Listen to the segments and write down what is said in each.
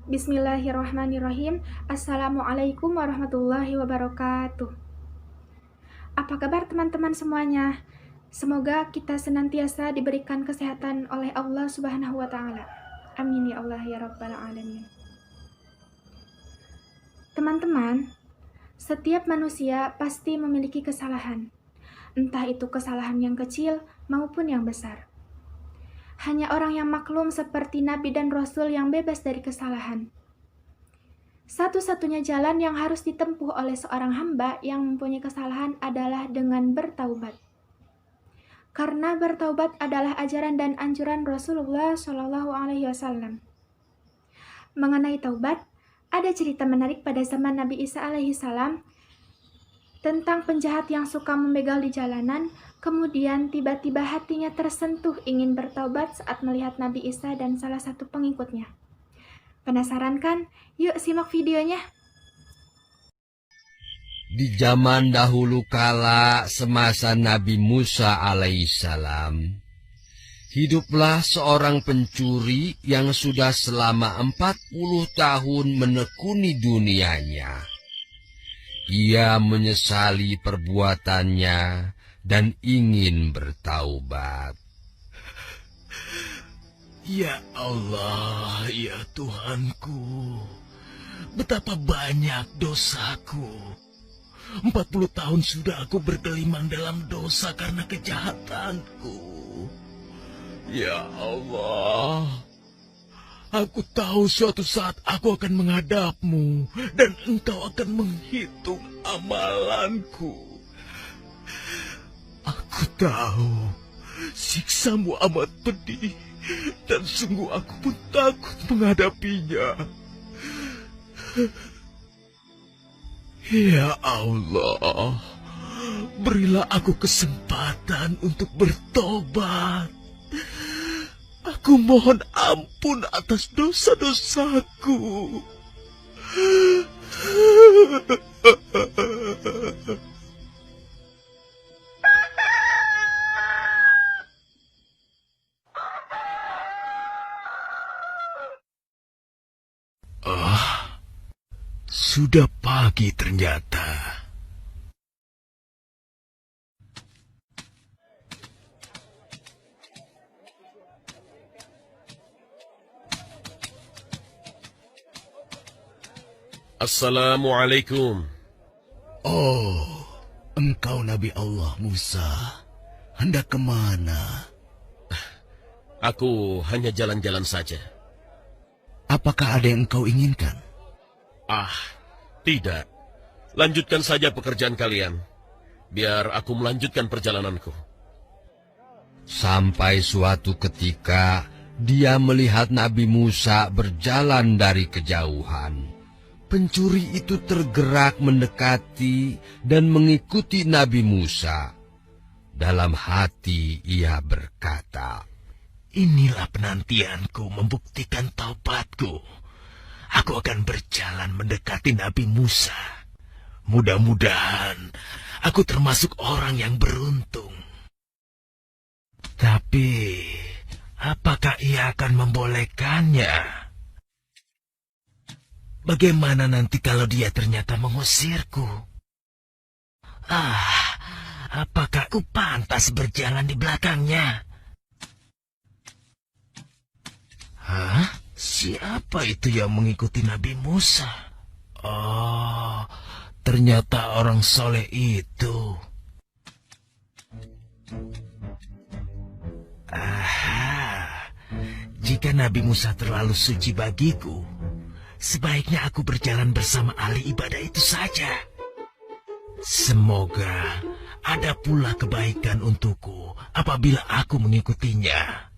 Bismillahirrahmanirrahim. Assalamualaikum warahmatullahi wabarakatuh. Apa kabar teman-teman semuanya? Semoga kita senantiasa diberikan kesehatan oleh Allah Subhanahu wa Ta'ala. Amin ya Allah ya Rabbal Alamin. Teman-teman, setiap manusia pasti memiliki kesalahan, entah itu kesalahan yang kecil maupun yang besar. Hanya orang yang maklum seperti Nabi dan Rasul yang bebas dari kesalahan. Satu-satunya jalan yang harus ditempuh oleh seorang hamba yang mempunyai kesalahan adalah dengan bertaubat. Karena bertaubat adalah ajaran dan anjuran Rasulullah Shallallahu Alaihi Wasallam. Mengenai taubat, ada cerita menarik pada zaman Nabi Isa alaihi salam tentang penjahat yang suka membegal di jalanan, kemudian tiba-tiba hatinya tersentuh ingin bertaubat saat melihat Nabi Isa dan salah satu pengikutnya. Penasaran kan? Yuk simak videonya. Di zaman dahulu kala semasa Nabi Musa alaihissalam, hiduplah seorang pencuri yang sudah selama 40 tahun menekuni dunianya. Ia menyesali perbuatannya dan ingin bertaubat. Ya Allah, ya Tuhanku, betapa banyak dosaku. 40 tahun sudah aku bergelimang dalam dosa karena kejahatanku. Ya Allah, aku tahu suatu saat aku akan menghadapmu dan engkau akan menghitung amalanku. Aku tahu siksamu amat pedih dan sungguh aku pun takut menghadapinya. Ya Allah, berilah aku kesempatan untuk bertobat. Aku mohon ampun atas dosa-dosaku. Sudah pagi ternyata. Assalamualaikum. Oh, engkau Nabi Allah Musa. Hendak kemana? Aku hanya jalan-jalan saja. Apakah ada yang engkau inginkan? Tidak. Lanjutkan saja pekerjaan kalian. Biar aku melanjutkan perjalananku. Sampai suatu ketika dia melihat Nabi Musa berjalan dari kejauhan. Pencuri itu tergerak mendekati dan mengikuti Nabi Musa. Dalam hati ia berkata, Inilah penantianku membuktikan taubatku. Aku akan berjalan mendekati Nabi Musa. Mudah-mudahan aku termasuk orang yang beruntung. Tapi, apakah ia akan membolehkannya? Bagaimana nanti kalau dia ternyata mengusirku? Apakah aku pantas berjalan di belakangnya? Siapa itu yang mengikuti Nabi Musa? Oh, ternyata orang soleh itu. Jika Nabi Musa terlalu suci bagiku, sebaiknya aku berjalan bersama ahli ibadah itu saja. Semoga ada pula kebaikan untukku apabila aku mengikutinya.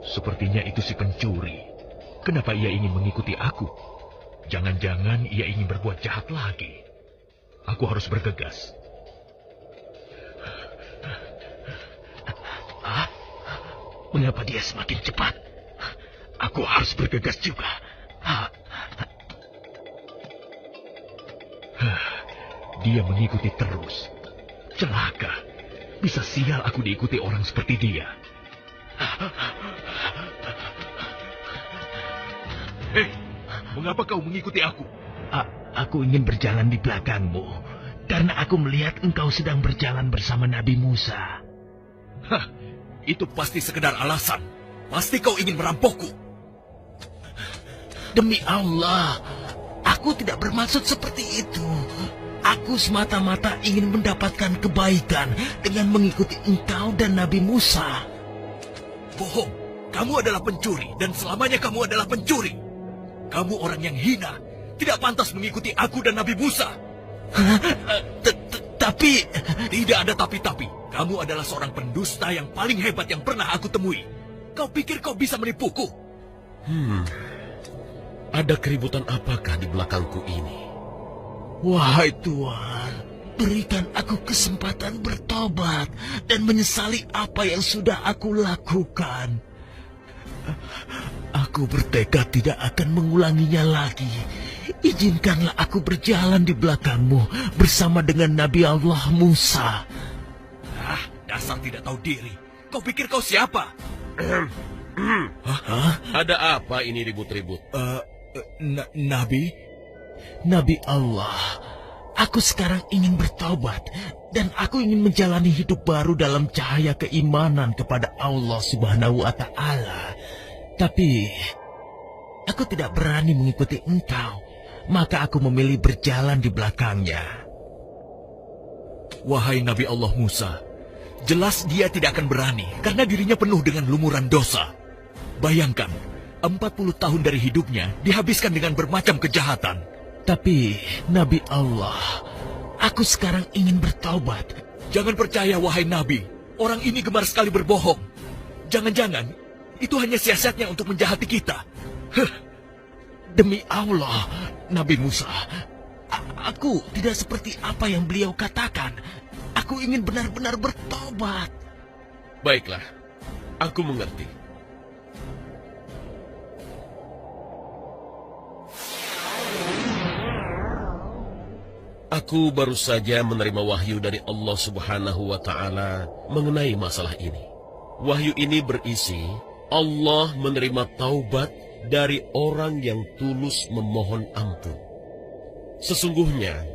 Sepertinya itu si pencuri. Kenapa ia ingin mengikuti aku? Jangan-jangan ia ingin berbuat jahat lagi. Aku harus bergegas. Mengapa dia semakin cepat? Aku harus bergegas juga. Dia mengikuti terus. Celaka. Bisa sial aku diikuti orang seperti dia. Hei, mengapa kau mengikuti aku? Aku ingin berjalan di belakangmu. Karena aku melihat engkau sedang berjalan bersama Nabi Musa. Hah, itu pasti sekedar alasan. Pasti kau ingin merampokku. Demi Allah, aku tidak bermaksud seperti itu. Aku semata-mata ingin mendapatkan kebaikan dengan mengikuti engkau dan Nabi Musa. Bohong, kamu adalah pencuri dan selamanya kamu adalah pencuri. Kamu orang yang hina, tidak pantas mengikuti aku dan Nabi Musa. Tapi... Tidak ada tapi-tapi. Kamu adalah seorang pendusta yang paling hebat yang pernah aku temui. Kau pikir kau bisa menipuku? Ada keributan apakah di belakangku ini? Wahai Tuhan, berikan aku kesempatan bertobat dan menyesali apa yang sudah aku lakukan. Aku bertekad tidak akan mengulanginya lagi. Izinkanlah aku berjalan di belakangmu bersama dengan Nabi Allah Musa. Dasar tidak tahu diri. Kau pikir kau siapa? Ada apa ini ribut-ribut? Nabi? Nabi Allah, aku sekarang ingin bertobat dan aku ingin menjalani hidup baru dalam cahaya keimanan kepada Allah Subhanahu wa Ta'ala. Tapi aku tidak berani mengikuti engkau, maka aku memilih berjalan di belakangnya. Wahai Nabi Allah Musa, jelas dia tidak akan berani karena dirinya penuh dengan lumuran dosa. Bayangkan, 40 tahun dari hidupnya dihabiskan dengan bermacam kejahatan. Tapi, Nabi Allah, aku sekarang ingin bertaubat. Jangan percaya, wahai Nabi. Orang ini gemar sekali berbohong. Jangan-jangan, itu hanya siasatnya untuk menjahati kita. Demi Allah, Nabi Musa, aku tidak seperti apa yang beliau katakan. Aku ingin benar-benar bertobat. Baiklah, aku mengerti. Aku baru saja menerima wahyu dari Allah Subhanahu wa Ta'ala mengenai masalah ini. Wahyu ini berisi Allah menerima taubat dari orang yang tulus memohon ampun. Sesungguhnya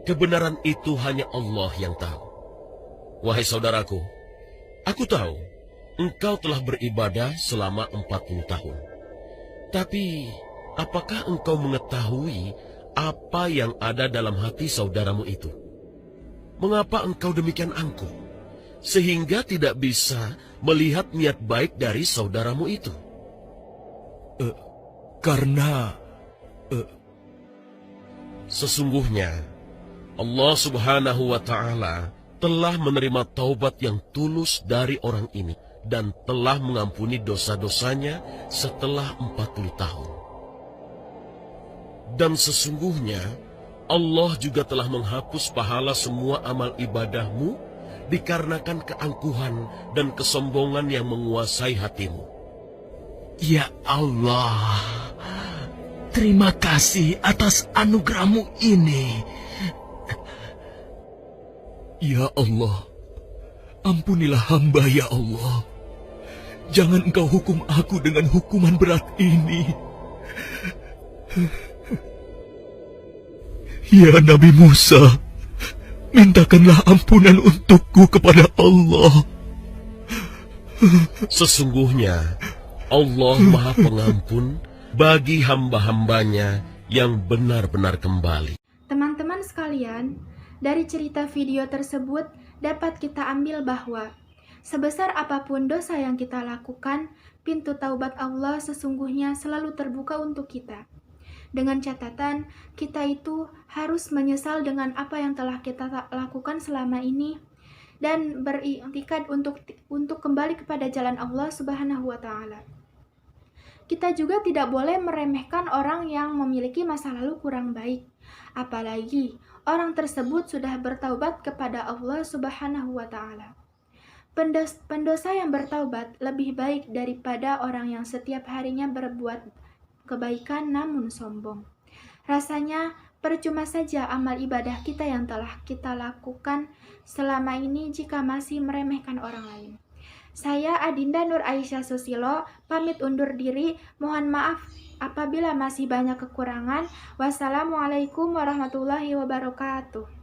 kebenaran itu hanya Allah yang tahu. Wahai saudaraku, aku tahu engkau telah beribadah selama 40 tahun. Tapi apakah engkau mengetahui apa yang ada dalam hati saudaramu itu? Mengapa engkau demikian angkuh, sehingga tidak bisa melihat niat baik dari saudaramu itu? Karena sesungguhnya Allah Subhanahu wa Ta'ala telah menerima taubat yang tulus dari orang ini dan telah mengampuni dosa-dosanya setelah 40 tahun. Dan sesungguhnya Allah juga telah menghapus pahala semua amal ibadahmu dikarenakan keangkuhan dan kesombongan yang menguasai hatimu. ya Allah, terima kasih atas anugerahmu ini. Ya Allah, ampunilah hamba ya Allah. Jangan engkau hukum aku dengan hukuman berat ini. Ya Nabi Musa, mintakanlah ampunan untukku kepada Allah. Sesungguhnya Allah Maha Pengampun bagi hamba-hambanya yang benar-benar kembali. Teman-teman sekalian, dari cerita video tersebut dapat kita ambil bahwa sebesar apapun dosa yang kita lakukan, pintu taubat Allah sesungguhnya selalu terbuka untuk kita. Dengan catatan, kita itu harus menyesal dengan apa yang telah kita lakukan selama ini dan beriktikad untuk kembali kepada jalan Allah Subhanahu wa Ta'ala. Kita juga tidak boleh meremehkan orang yang memiliki masa lalu kurang baik. Apalagi orang tersebut sudah bertaubat kepada Allah Subhanahu wa Ta'ala. Pendosa yang bertaubat lebih baik daripada orang yang setiap harinya berbuat kebaikan namun sombong. Rasanya percuma saja amal ibadah kita yang telah kita lakukan selama ini jika masih meremehkan orang lain. Saya Adinda Nur Aisyah Susilo, pamit undur diri. Mohon maaf apabila masih banyak kekurangan. Wassalamualaikum warahmatullahi wabarakatuh.